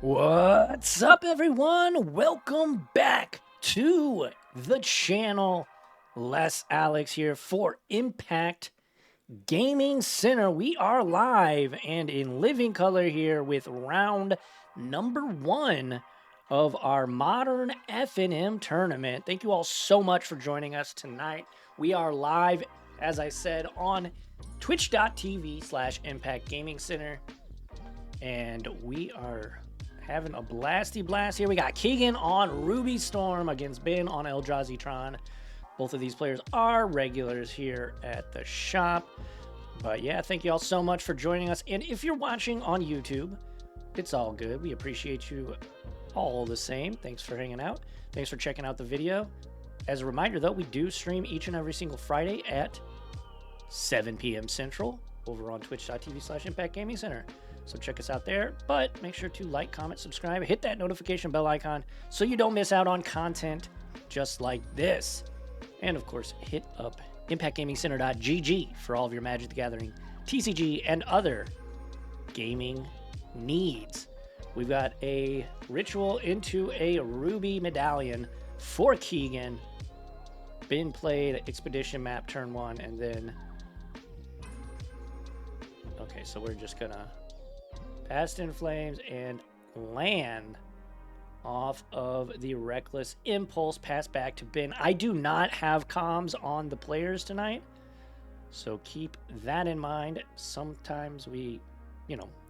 What's up, everyone? Welcome back to the channel. Les Alex here for Impact Gaming Center. We are live and in living color here with round number 1 of our Modern FNM tournament. Thank you all so much for joining us tonight. We are live, as I said, on twitch.tv/Impact Gaming Center. And we are having a blasty blast here. We got Keegan on Ruby Storm against Ben on Eldrazi Tron. Both of these players are regulars here at the shop. But yeah, thank you all so much for joining us. And if you're watching on YouTube, it's all good. We appreciate you all the same. Thanks for hanging out. Thanks for checking out the video. As a reminder, though, we do stream each and every single Friday at 7 p.m. Central over on twitch.tv/Impact Gaming Center. So check us out there, but make sure to like, comment, subscribe, hit that notification bell icon so you don't miss out on content just like this. And of course, hit up impactgamingcenter.gg for all of your Magic the Gathering, TCG, and other gaming needs. We've got a ritual into a Ruby medallion for Keegan. Ben played Expedition map turn 1, and then... Okay, so we're just gonna Past in Flames and land off of the Reckless Impulse. Pass back to Ben. I do not have comms on the players tonight, so keep that in mind. Sometimes we,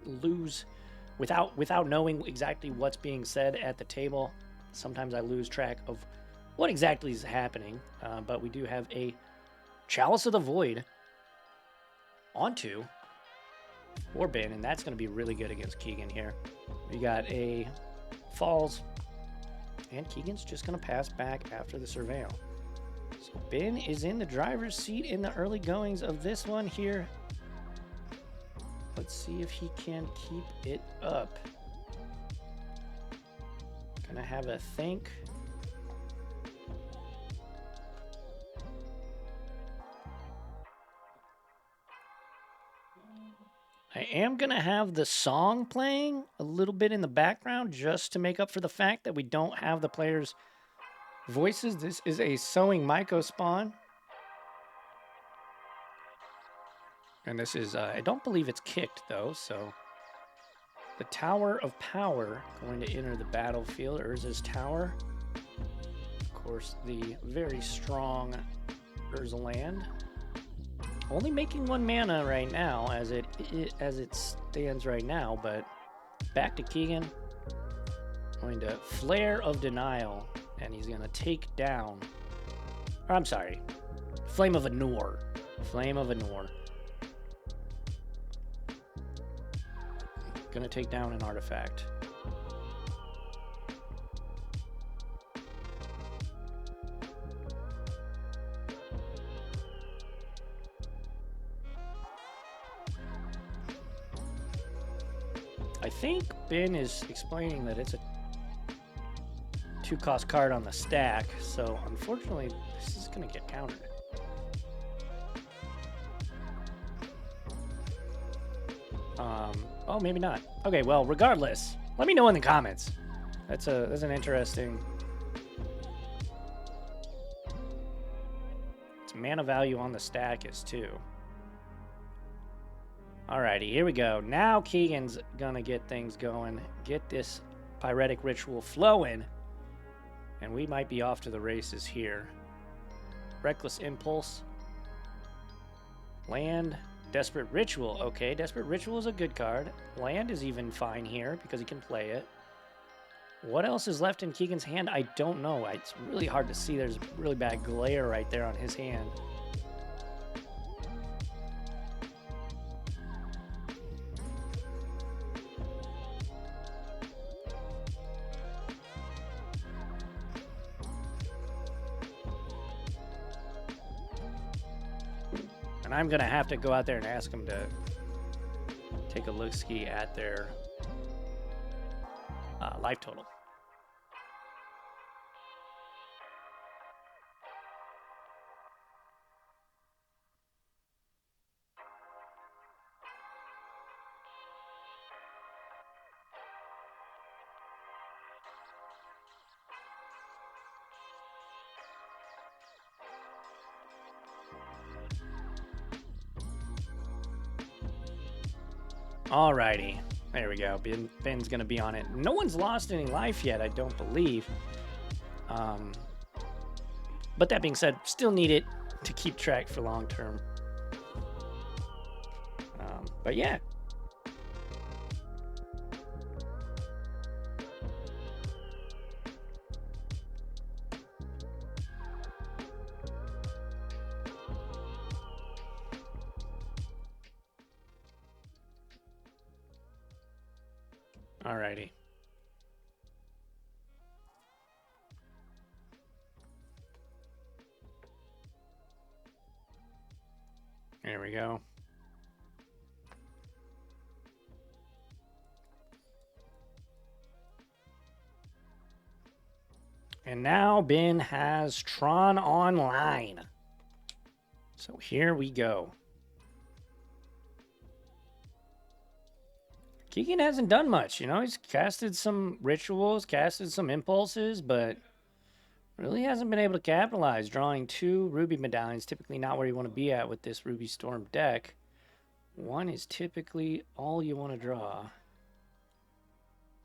lose without knowing exactly what's being said at the table. Sometimes I lose track of what exactly is happening, but we do have a Chalice of the Void onto or Ben, and that's going to be really good against Keegan here. We got a Falls, and Keegan's just going to pass back after the Surveil. So Ben is in the driver's seat in the early goings of this one here. Let's see if he can keep it up. Gonna have a think. I am going to have the song playing a little bit in the background just to make up for the fact that we don't have the players' voices. This is a Sowing Myco spawn. And this is, I don't believe it's kicked though, so the Tower of Power going to enter the battlefield. Urza's Tower. Of course, the very strong Urza land. Only making 1 mana right now as it stands right now, but back to Keegan. Going to Flare of Denial, and he's going to take down... Or, I'm sorry. Flame of Anor. Flame of Anor. Going to take down an artifact. I think Ben is explaining that it's a 2-cost card on the stack, so unfortunately this is going to get countered. Oh, maybe not. Okay, well, regardless, let me know in the comments. That's an interesting... It's mana value on the stack is 2. Alrighty, here we go. Now Keegan's gonna get things going, get this Pyretic Ritual flowing, and we might be off to the races here. Reckless Impulse. Land. Desperate Ritual. Okay, Desperate Ritual is a good card. Land is even fine here because he can play it. What else is left in Keegan's hand? I don't know. It's really hard to see. There's really bad glare right there on his hand. And I'm going to have to go out there and ask them to take a look-ski at their life total. Alrighty. There we go. Ben's going to be on it. No one's lost any life yet, I don't believe. But that being said, still need it to keep track for long term. But yeah. Alrighty. There we go. And now Ben has Tron online. So here we go. Keegan hasn't done much, you know, he's casted some rituals, casted some impulses, but really hasn't been able to capitalize. Drawing 2 Ruby medallions, typically not where you want to be at with this Ruby Storm deck. 1 is typically all you want to draw.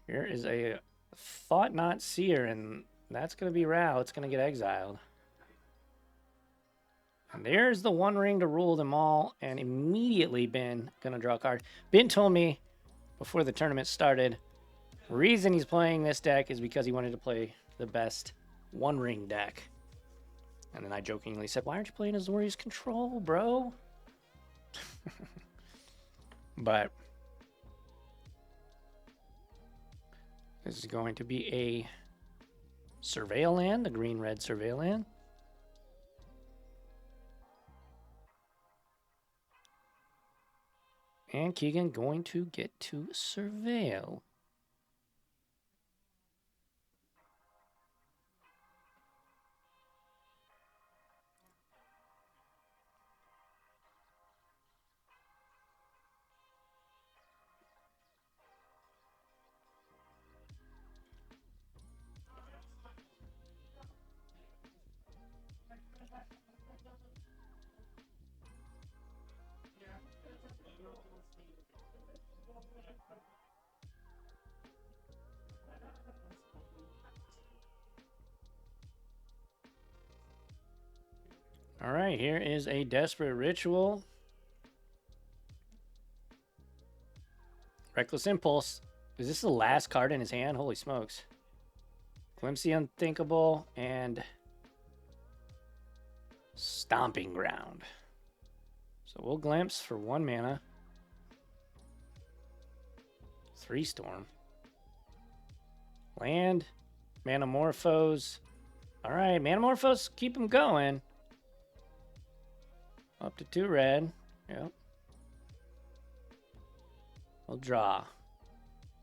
Here is a Thought Not Seer, and that's going to be Rao. It's going to get exiled. And there's the One Ring to rule them all, and immediately Ben going to draw a card. Ben told me before the tournament started, the reason he's playing this deck is because he wanted to play the best One Ring deck. And then I jokingly said, why aren't you playing Azorius Control, bro? But this is going to be a Surveil land, the green-red Surveil land. And Keegan going to get to Surveil. All right, here is a Desperate Ritual. Reckless Impulse. Is this the last card in his hand? Holy smokes. Glimpse the Unthinkable and Stomping Ground. So we'll Glimpse for 1 mana. 3 Storm. Land. Manamorphose. All right, Manamorphose, keep him going. Up to 2 red. Yep. We'll draw.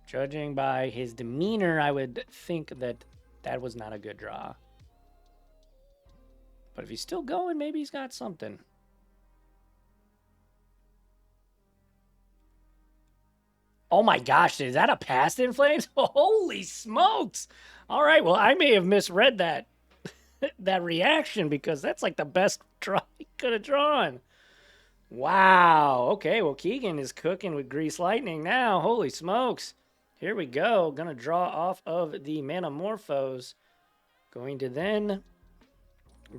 Judging by his demeanor, I would think that that was not a good draw. But if he's still going, maybe he's got something. Oh my gosh, is that a Past in Flames? Holy smokes! All right, well, I may have misread that that reaction, because that's like the best draw he could have drawn. Wow. Okay, well, Keegan is cooking with Grease Lightning now. Holy smokes. Here we go. Gonna draw off of the Manamorphose. Going to then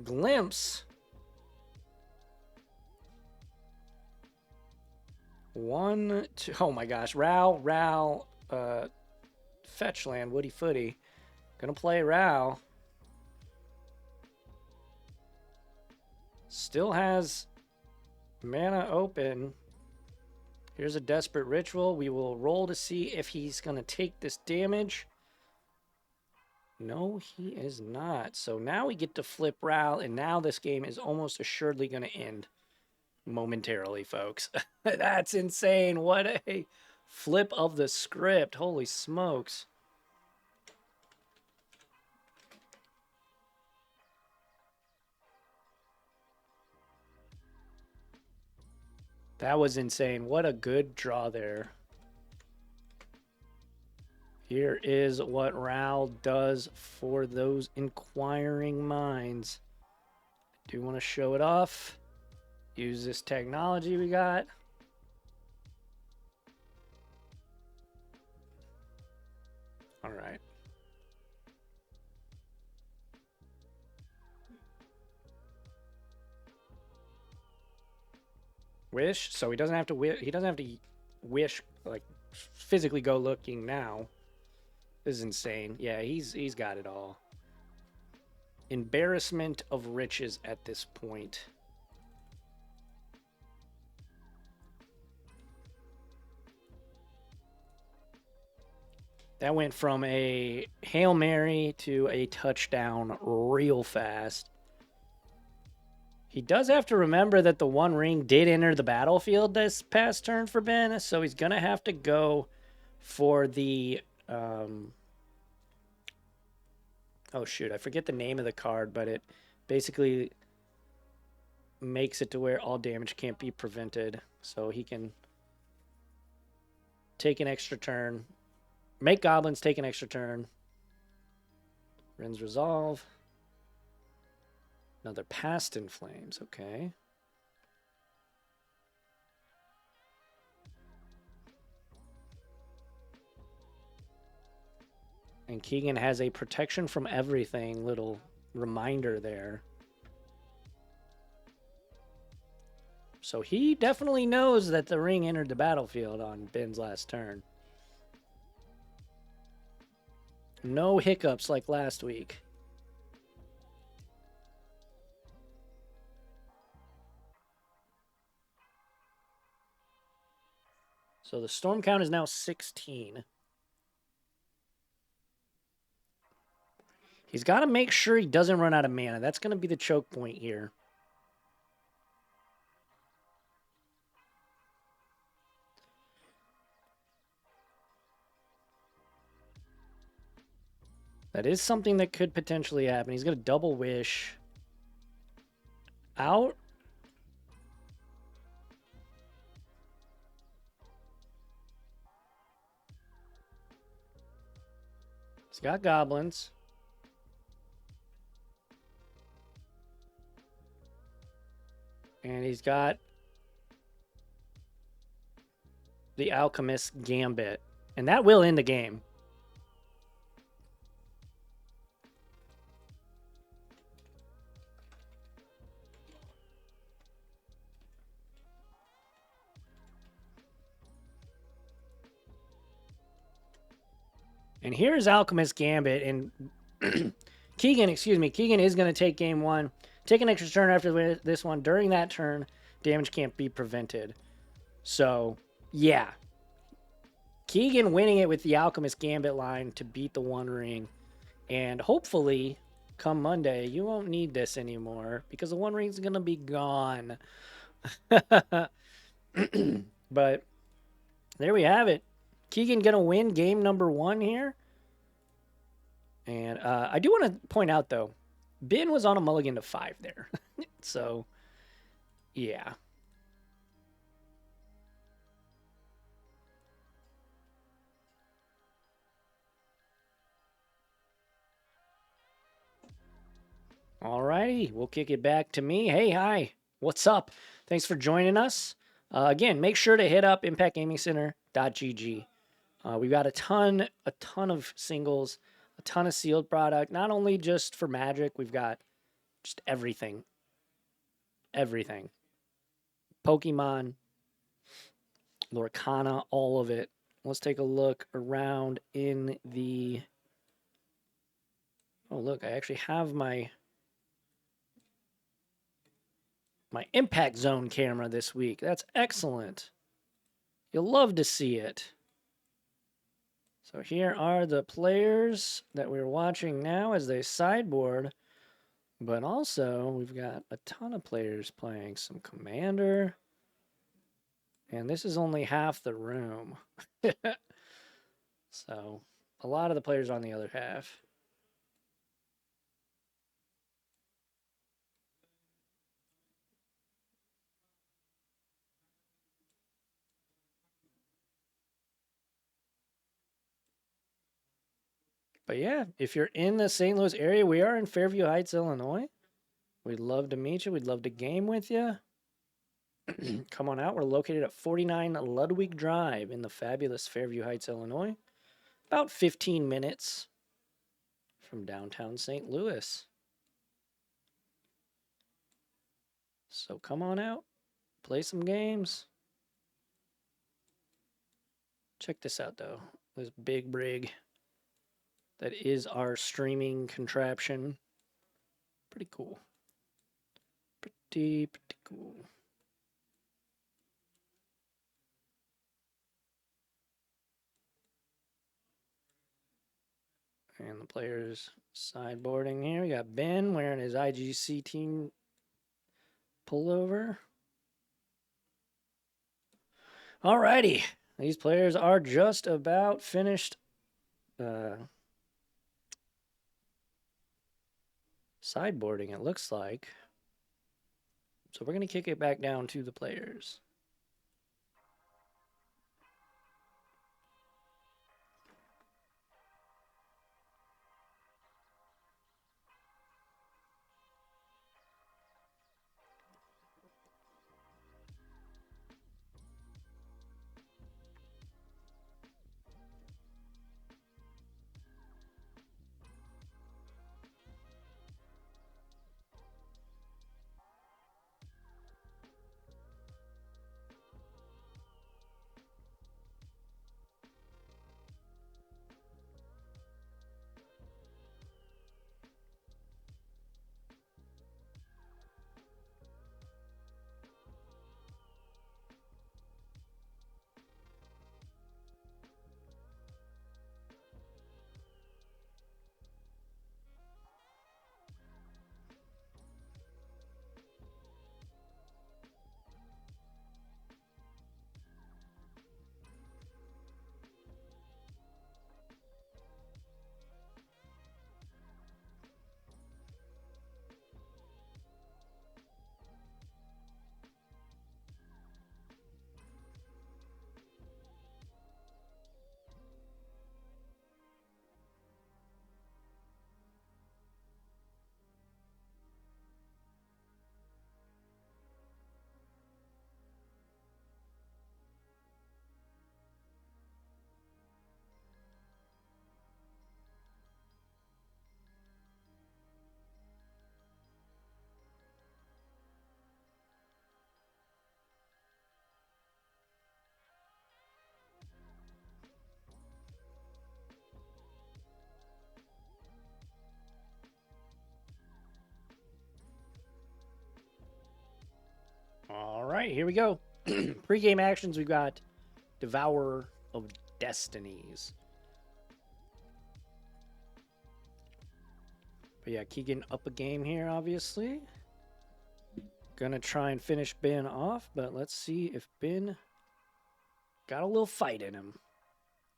Glimpse. 1, 2. Oh my gosh. Rao, fetch land, Woody Footy. Gonna play Rao. Still has mana open. Here's a Desperate Ritual. We will roll to see if he's going to take this damage. No, he is not. So now we get to flip Rao, and now this game is almost assuredly going to end momentarily, folks. That's insane. What a flip of the script. Holy smokes. That was insane. What a good draw there. Here is what Rao does for those inquiring minds. I do want to show it off. Use this technology we got. All right. Wish. So he doesn't have to wish. He doesn't have to wish, like, physically go looking now. This is insane. Yeah, he's got it all. Embarrassment of riches at this point. That went from a Hail Mary to a touchdown real fast. He does have to remember that the One Ring did enter the battlefield this past turn for Ben, so he's going to have to go for the... oh, shoot. I forget the name of the card, but it basically makes it to where all damage can't be prevented. So he can take an extra turn. Make goblins take an extra turn. Ren's Resolve. Another Past in Flames. Okay. And Keegan has a protection from everything little reminder there. So he definitely knows that the ring entered the battlefield on Ben's last turn. No hiccups like last week. So the storm count is now 16. He's got to make sure he doesn't run out of mana. That's going to be the choke point here. That is something that could potentially happen. He's going to double wish out. He's got goblins. And he's got the Alchemist Gambit. And that will end the game. And here's Alchemist Gambit. And Keegan is going to take game one. Take an extra turn after this one. During that turn, damage can't be prevented. So, yeah. Keegan winning it with the Alchemist Gambit line to beat the One Ring. And hopefully, come Monday, you won't need this anymore because the One Ring's going to be gone. But there we have it. Keegan going to win game number 1 here. And I do want to point out, though, Ben was on a mulligan to 5 there. So, yeah. Alrighty, we'll kick it back to me. Hey, hi. What's up? Thanks for joining us. Again, make sure to hit up impactgamingcenter.gg. We've got a ton of singles, a ton of sealed product, not only just for Magic, we've got just everything. Everything. Pokemon, Lorcana, all of it. Let's take a look around in the... Oh, look, I actually have my Impact Zone camera this week. That's excellent. You'll love to see it. So here are the players that we're watching now as they sideboard. But also, we've got a ton of players playing some Commander. And this is only half the room. So, a lot of the players on the other half. But yeah, if you're in the St. Louis area, we are in Fairview Heights, Illinois. We'd love to meet you. We'd love to game with you. Come on out. We're located at 49 Ludwig Drive in the fabulous Fairview Heights, Illinois. about 15 minutes from downtown St. Louis. So come on out, play some games. Check this out, though. This big rig that is our streaming contraption. Pretty cool. Pretty cool. And the players sideboarding here. We got Ben wearing his IGC team pullover. Alrighty. These players are just about finished sideboarding, it looks like. So we're going to kick it back down to the players. All right, here we go. Pre-game actions, we've got Devourer of Destinies. But yeah, Keegan up a game here, obviously. Gonna try and finish Ben off, but let's see if Ben got a little fight in him.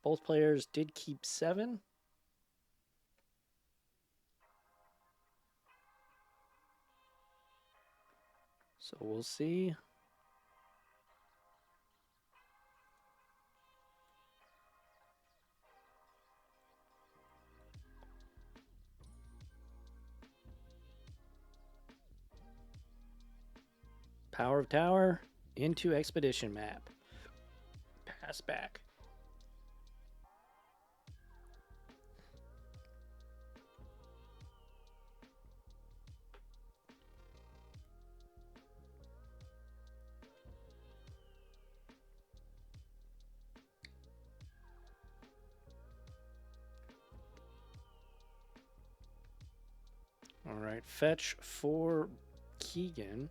Both players did keep 7. So we'll see. Power of Tower into Expedition Map. Pass back. All right, fetch for Keegan.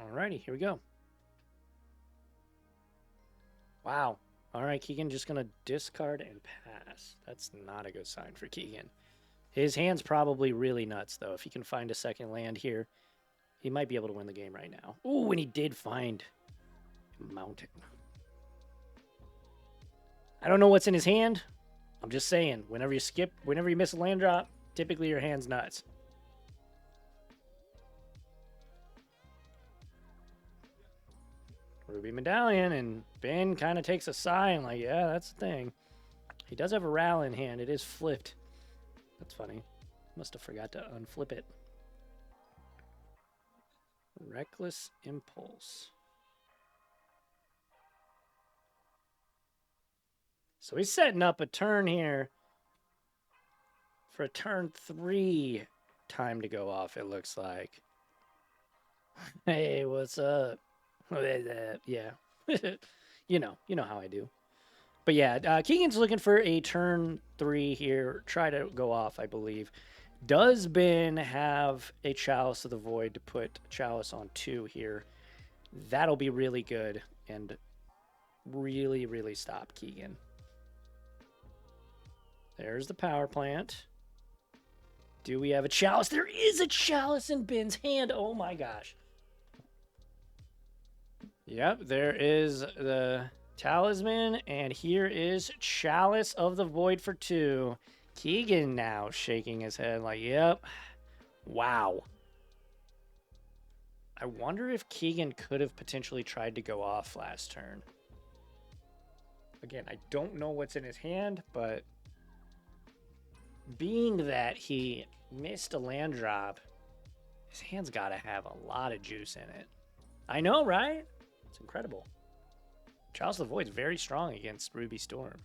Alrighty, here we go. Wow. All right, Keegan just going to discard and pass. That's not a good sign for Keegan. His hand's probably really nuts, though. If he can find a second land here, he might be able to win the game right now. Ooh, and he did find a mountain. I don't know what's in his hand. I'm just saying, whenever you miss a land drop, typically your hand's nuts. Ruby Medallion, and Ben kind of takes a sigh and like, yeah, that's the thing. He does have a Ral in hand. It is flipped. That's funny. Must have forgot to unflip it. Reckless Impulse. So he's setting up a turn here for a turn 3 time to go off, it looks like. Hey, what's up? Yeah. you know how I do. But yeah, Keegan's looking for a turn 3 here. Try to go off, I believe. Does Ben have a Chalice of the Void to put Chalice on 2 here? That'll be really good and really, really stop Keegan. There's the power plant. Do we have a Chalice? There is a Chalice in Ben's hand. Oh my gosh. Yep, there is the Talisman, and here is Chalice of the Void for 2. Keegan now shaking his head like, yep. Wow. I wonder if Keegan could have potentially tried to go off last turn. Again, I don't know what's in his hand, but being that he missed a land drop, his hand's got to have a lot of juice in it. I know, right? It's incredible. Chalice of the Void's very strong against Ruby Storm.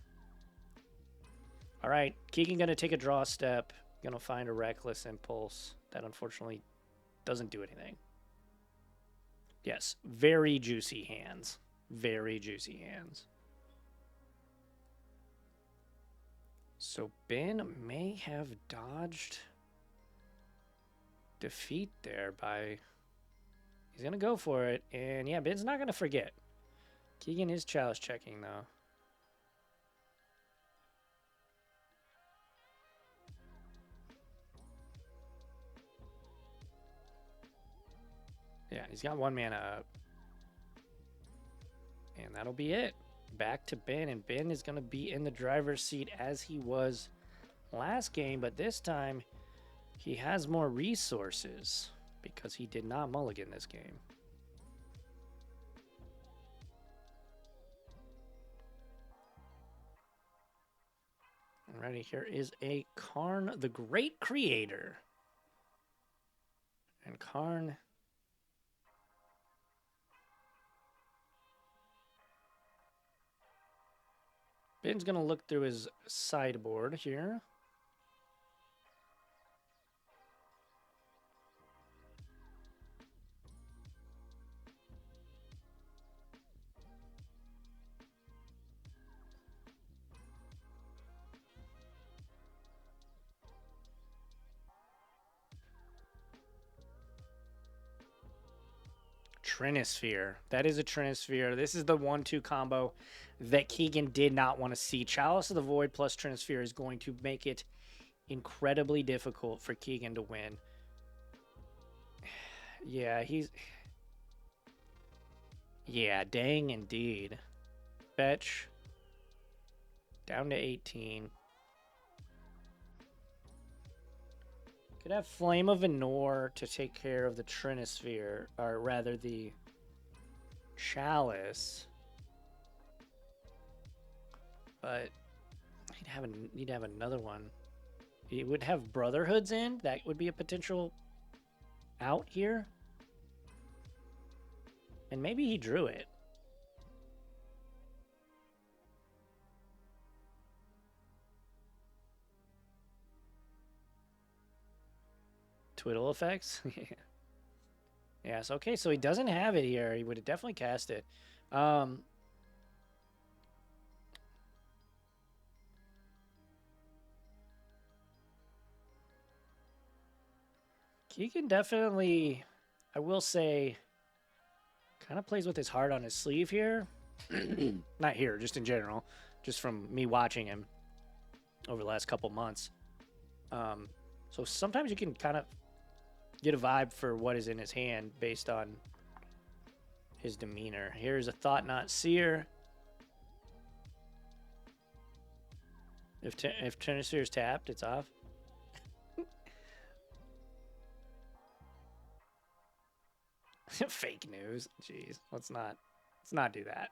All right, Keegan going to take a draw step. Going to find a Reckless Impulse. That unfortunately doesn't do anything. Yes, very juicy hands. Very juicy hands. So Ben may have dodged defeat there by... He's going to go for it. And yeah, Ben's not going to forget. Keegan is Chalice checking, though. Yeah, he's got 1 mana up. And that'll be it. Back to Ben, and Ben is going to be in the driver's seat as he was last game, but this time he has more resources because he did not mulligan this game. Alrighty, here is a Karn the Great Creator. And Karn... Ben's going to look through his sideboard here. Trinisphere. That is a Trinisphere. This is the 1-2 combo that Keegan did not want to see. Chalice of the Void plus Trinisphere is going to make it incredibly difficult for Keegan to win. Yeah, he's... Yeah, dang indeed. Fetch. Down to 18. Could have Flame of Venor to take care of the Trinisphere, or rather the Chalice. But he'd have another one. He would have Brotherhoods in. That would be a potential out here. And maybe he drew it. Twiddle effects? Yes, okay, so he doesn't have it here. He would have definitely cast it. Keegan definitely, I will say, kind of plays with his heart on his sleeve here. Not here, just in general. Just from me watching him over the last couple months. So sometimes you can kind of get a vibe for what is in his hand based on his demeanor. Here's a Thought Not Seer. If Tenor Seer's tapped, it's off. Fake news. Jeez, let's not do that.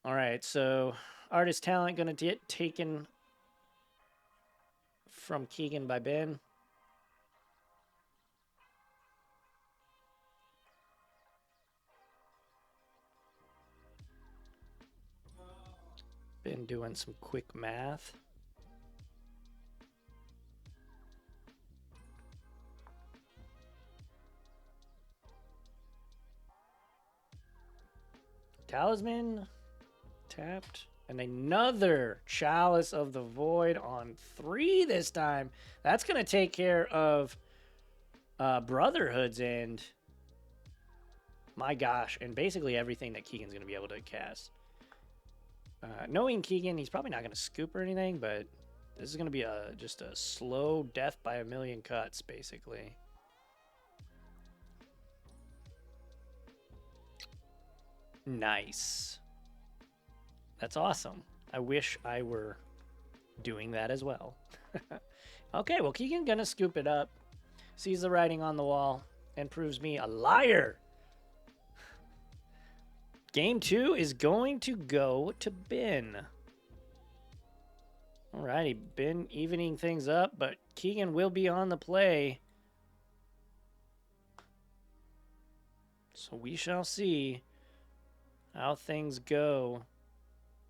All right, so artist talent gonna get taken from Keegan by Ben. Been doing some quick math. Talisman tapped. And another Chalice of the Void on 3 this time. That's going to take care of Brotherhood's end. My gosh. And basically everything that Keegan's going to be able to cast. Knowing Keegan, he's probably not going to scoop or anything, but this is going to be just a slow death by a million cuts, basically. Nice. That's awesome. I wish I were doing that as well. Okay, well, Keegan gonna scoop it up, sees the writing on the wall, and proves me a liar. Game 2 is going to go to Ben. Alrighty, Ben evening things up, but Keegan will be on the play. So we shall see how things go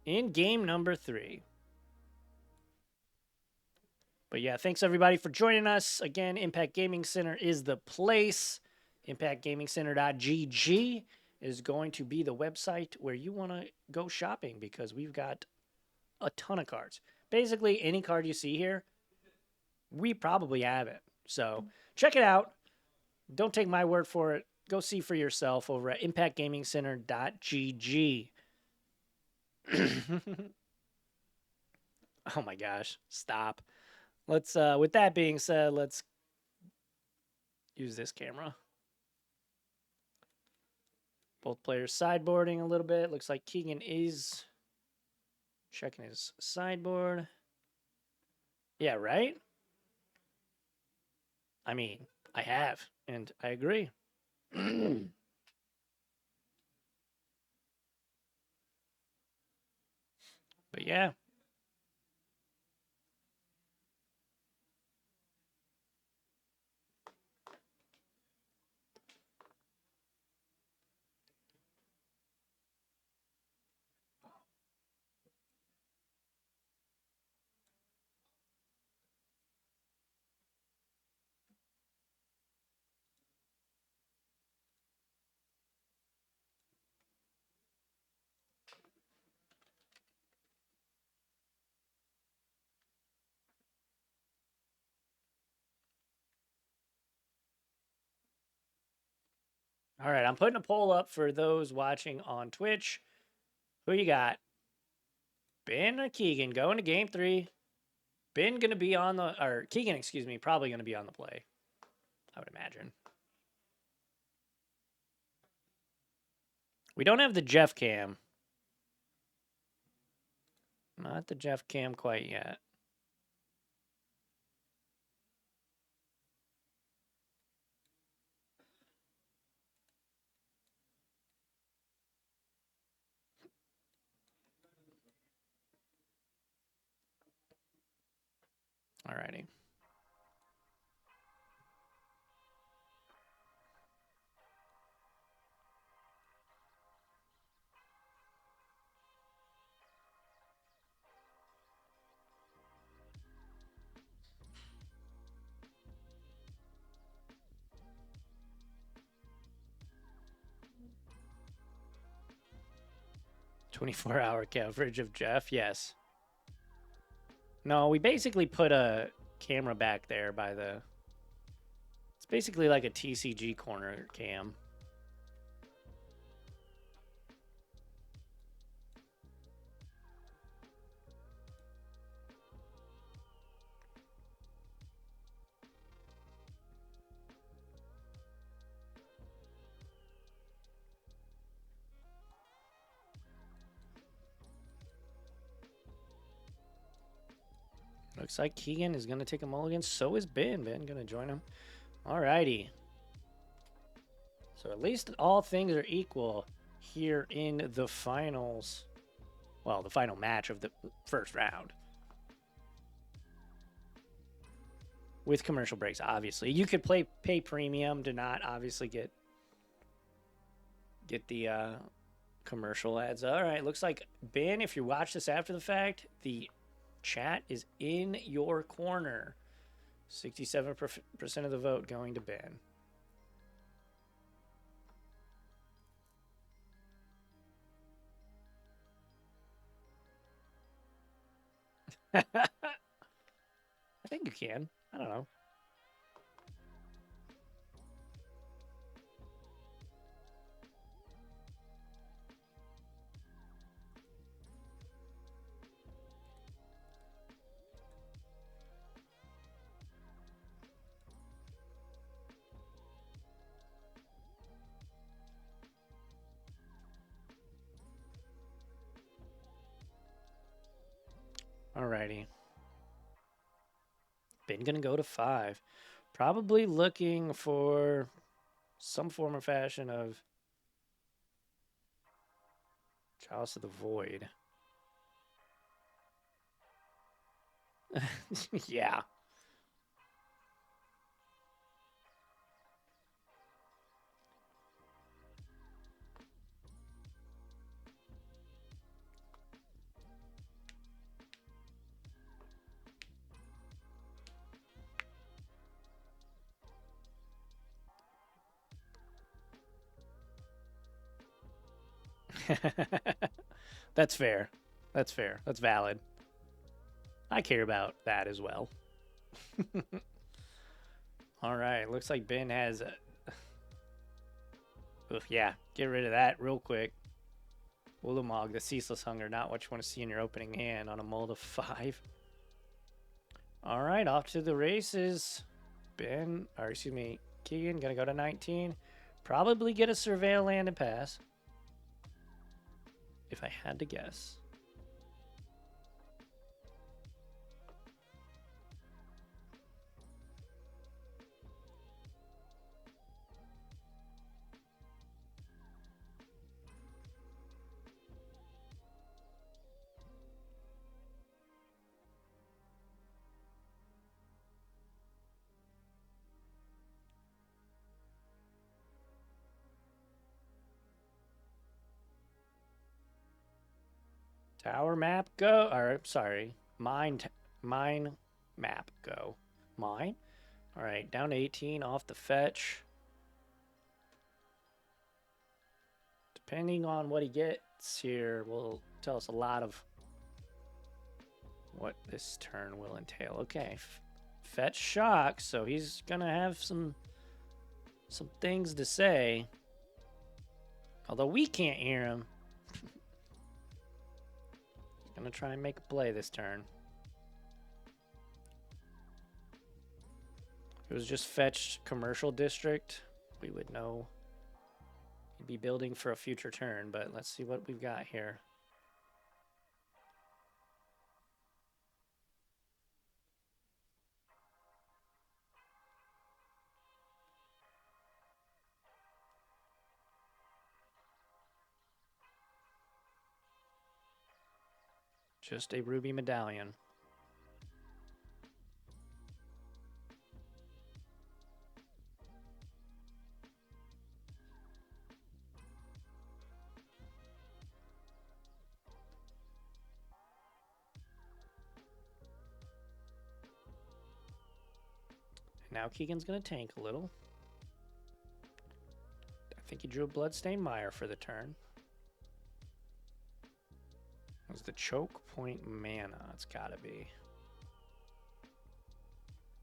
in game number 3. But yeah, thanks everybody for joining us. Again, Impact Gaming Center is the place. ImpactGamingCenter.gg is going to be the website where you want to go shopping because we've got a ton of cards. Basically, any card you see here, we probably have it. So check it out. Don't take my word for it. Go see for yourself over at ImpactGamingCenter.gg. Oh my gosh, stop. Let's with that being said, let's use this camera. Both players sideboarding a little bit. Looks like Keegan is checking his sideboard. Yeah, right? I mean, I have, and I agree. But yeah. All right, I'm putting a poll up for those watching on Twitch. Who you got? Ben or Keegan going to game 3? Ben going to be on the, or Keegan, excuse me, probably going to be on the play, I would imagine. We don't have the Jeff cam. Not the Jeff cam quite yet. Alrighty. "24-hour coverage of Jeff." Yes. No, we basically put a camera back there by the... It's basically like a TCG corner cam. Looks like Keegan is going to take a mulligan. So is Ben. Ben going to join him. Alrighty. So at least all things are equal here in the finals. Well, the final match of the first round. With commercial breaks, obviously. You could pay premium to not obviously get the commercial ads. All right, looks like Ben, if you watch this after the fact, the chat is in your corner. 67% of the vote going to Ben. I think you can. I don't know. Alrighty. Ben gonna go to 5. Probably looking for some form or fashion of Chalice of the Void. Yeah. That's fair. That's fair. That's valid. I care about that as well. All right. Looks like Ben has... yeah, get rid of that real quick. Ulamog, the Ceaseless Hunger, not what you want to see in your opening hand on a mold of 5. All right, off to the races. Ben, or excuse me, Keegan, gonna go to 19. Probably get a Surveil land and pass. If I had to guess. Tower map go, or sorry, mine map go. Mine? All right, down to 18 off the fetch. Depending on what he gets here will tell us a lot of what this turn will entail. Okay, fetch shock, so he's gonna have some things to say. Although we can't hear him. He's gonna try and make a play this turn. If it was just fetched commercial district, we would know he'd be building for a future turn, but let's see what we've got here. Just a ruby medallion. Now Keegan's going to tank a little. I think he drew a Bloodstained Mire for the turn. It was the choke point mana. It's got to be.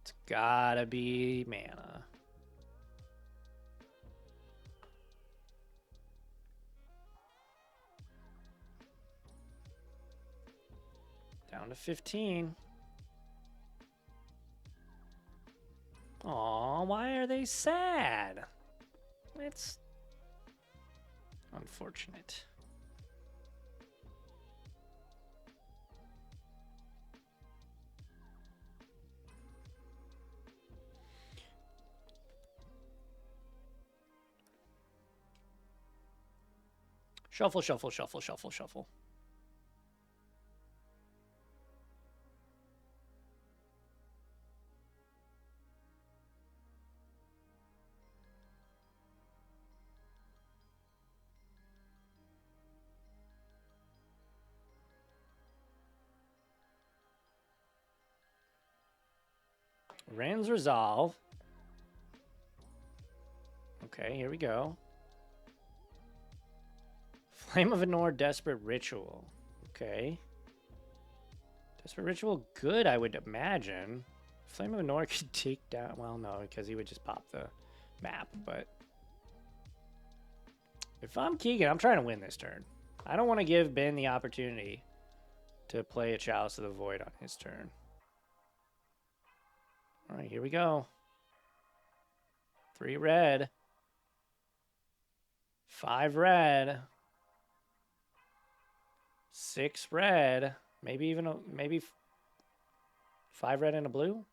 It's got to be mana. Down to 15. Aw, why are they sad? It's unfortunate. Shuffle, shuffle, shuffle, shuffle, shuffle. Rand's Resolve. Okay, here we go. Flame of Anor, Desperate Ritual. Okay. Desperate Ritual, good, I would imagine. Flame of Anor could take down... Well, no, because he would just pop the map, but... If I'm Keegan, I'm trying to win this turn. I don't want to give Ben the opportunity to play a Chalice of the Void on his turn. All right, here we go. 3 red. 5 red. 6 red. Maybe even a, maybe 5 red and a blue.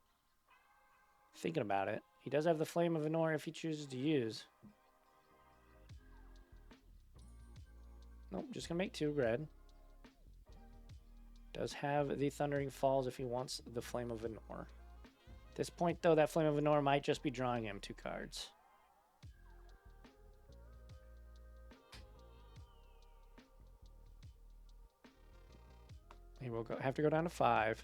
Thinking about it. He does have the Flame of Anor if he chooses to use. Nope, just gonna make 2 red. Does have the Thundering Falls if he wants the Flame of Anor. At this point, though, that Flame of Anor might just be drawing him 2 cards. He will have to go down to 5.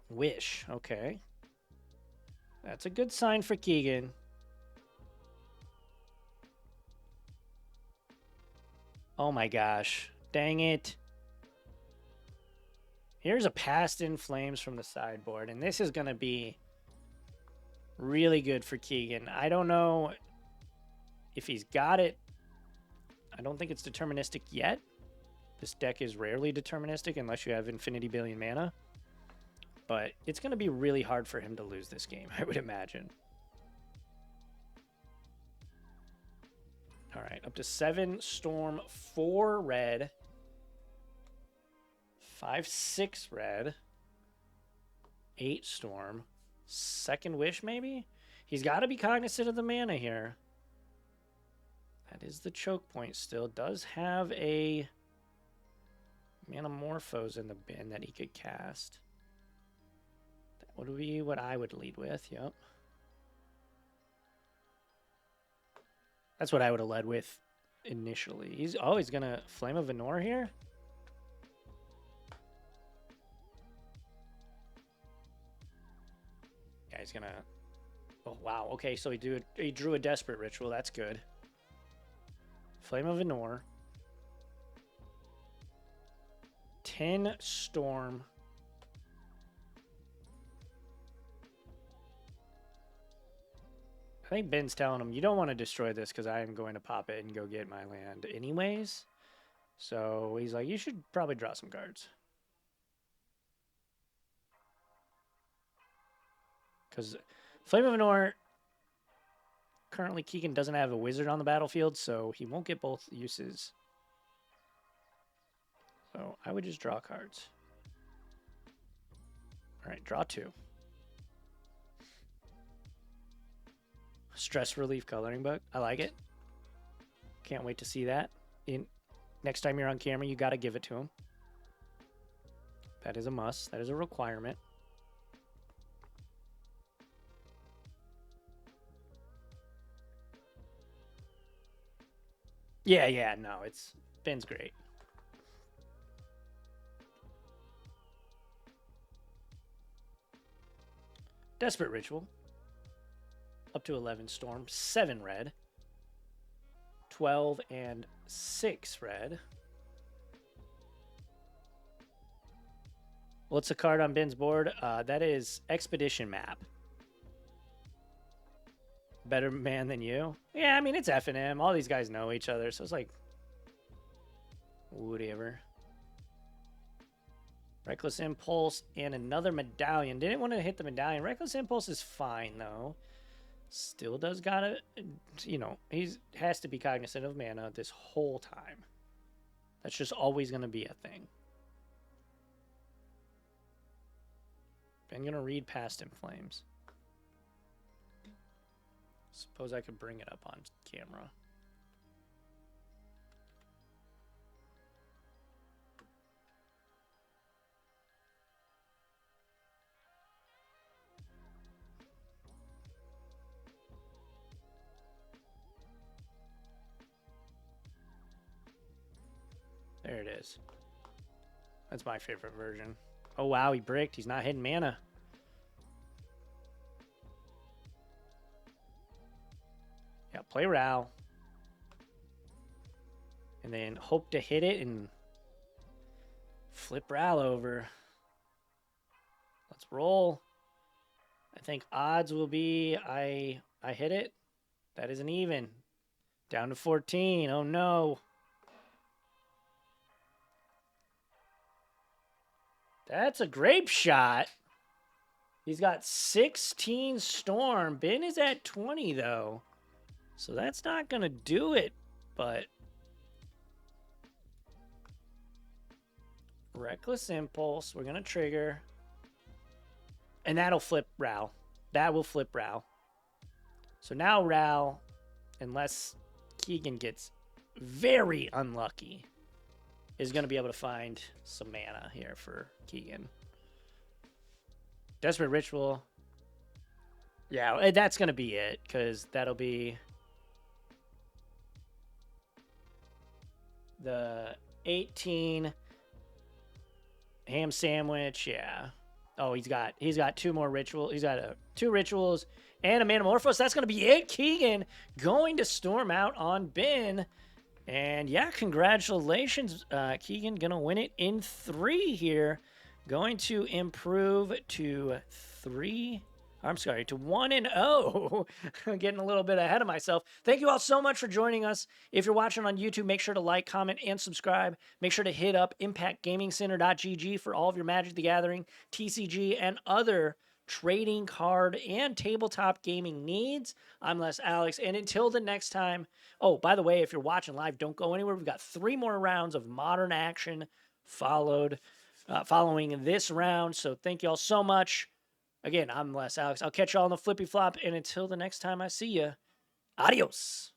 Wish, okay. That's a good sign for Keegan. Oh my gosh. Dang it. Here's a Past in Flames from the sideboard, and this is going to be really good for Keegan. I don't know if he's got it. I don't think it's deterministic yet. This deck is rarely deterministic unless you have Infinity Billion mana. But it's going to be really hard for him to lose this game, I would imagine. All right, up to 7 Storm, 4 red, 5, 6 red, 8 Storm, 2nd Wish maybe? He's got to be cognizant of the mana here. That is the choke point still. Does have a Manamorphose in the bin that he could cast. That would be what I would lead with, yep. That's what I would have led with initially. He's going to Flame of Anor here? Yeah, he's going to... Oh, wow. Okay, so he drew a Desperate Ritual. That's good. Flame of Anor. 10 Storm. I think Ben's telling him, you don't want to destroy this because I am going to pop it and go get my land anyways. So he's like, you should probably draw some cards. Because Flame of Anor, currently Keegan doesn't have a wizard on the battlefield, so he won't get both uses. So I would just draw cards. All right, draw 2. Stress Relief Coloring Book. I like it. Can't wait to see that. Next time you're on camera, you got to give it to him. That is a must. That is a requirement. Yeah, no, Ben's great. Desperate Ritual. Up to 11 Storm, 7 red, 12 and 6 red. What's the card on Ben's board? That is Expedition Map. Better man than you? Yeah, I mean, it's FNM. All these guys know each other, so it's like, whatever. Reckless Impulse and another Medallion. Didn't want to hit the Medallion. Reckless Impulse is fine, though. Still does gotta, you know, has to be cognizant of mana this whole time. That's just always going to be a thing. I'm going to read Past in Flames. Suppose I could bring it up on camera. is. That's my favorite version. Oh, wow, he bricked. He's not hitting mana. Yeah, play Ral. And then hope to hit it and flip Ral over. Let's roll. I think odds will be I hit it. That is an even. Down to 14. Oh, no. That's a grape shot. He's got 16 Storm. Ben is at 20, though. So that's not going to do it, but... Reckless Impulse. We're going to trigger. And that'll flip Ral. That will flip Ral. So now Ral, unless Keegan gets very unlucky, is going to be able to find some mana here for Keegan. Desperate Ritual. Yeah, that's going to be it, because that'll be the 18 ham sandwich. Yeah. Oh, he's got 2 more rituals. He's got 2 rituals and a Manamorphose. That's going to be it. Keegan going to storm out on Ben. And yeah, congratulations, Keegan. Going to win it in 3 here. Going to improve to 1-0. I'm getting a little bit ahead of myself. Thank you all so much for joining us. If you're watching on YouTube, make sure to like, comment, and subscribe. Make sure to hit up impactgamingcenter.gg for all of your Magic the Gathering, TCG, and other trading card and tabletop gaming needs. I'm Les Alex, and until the next time. Oh, by the way, if you're watching live, don't go anywhere. We've got 3 more rounds of Modern action following this round. So thank you all so much. Again, I'm Les Alex. I'll catch you all on the flippy flop, and until the next time I see you, adios.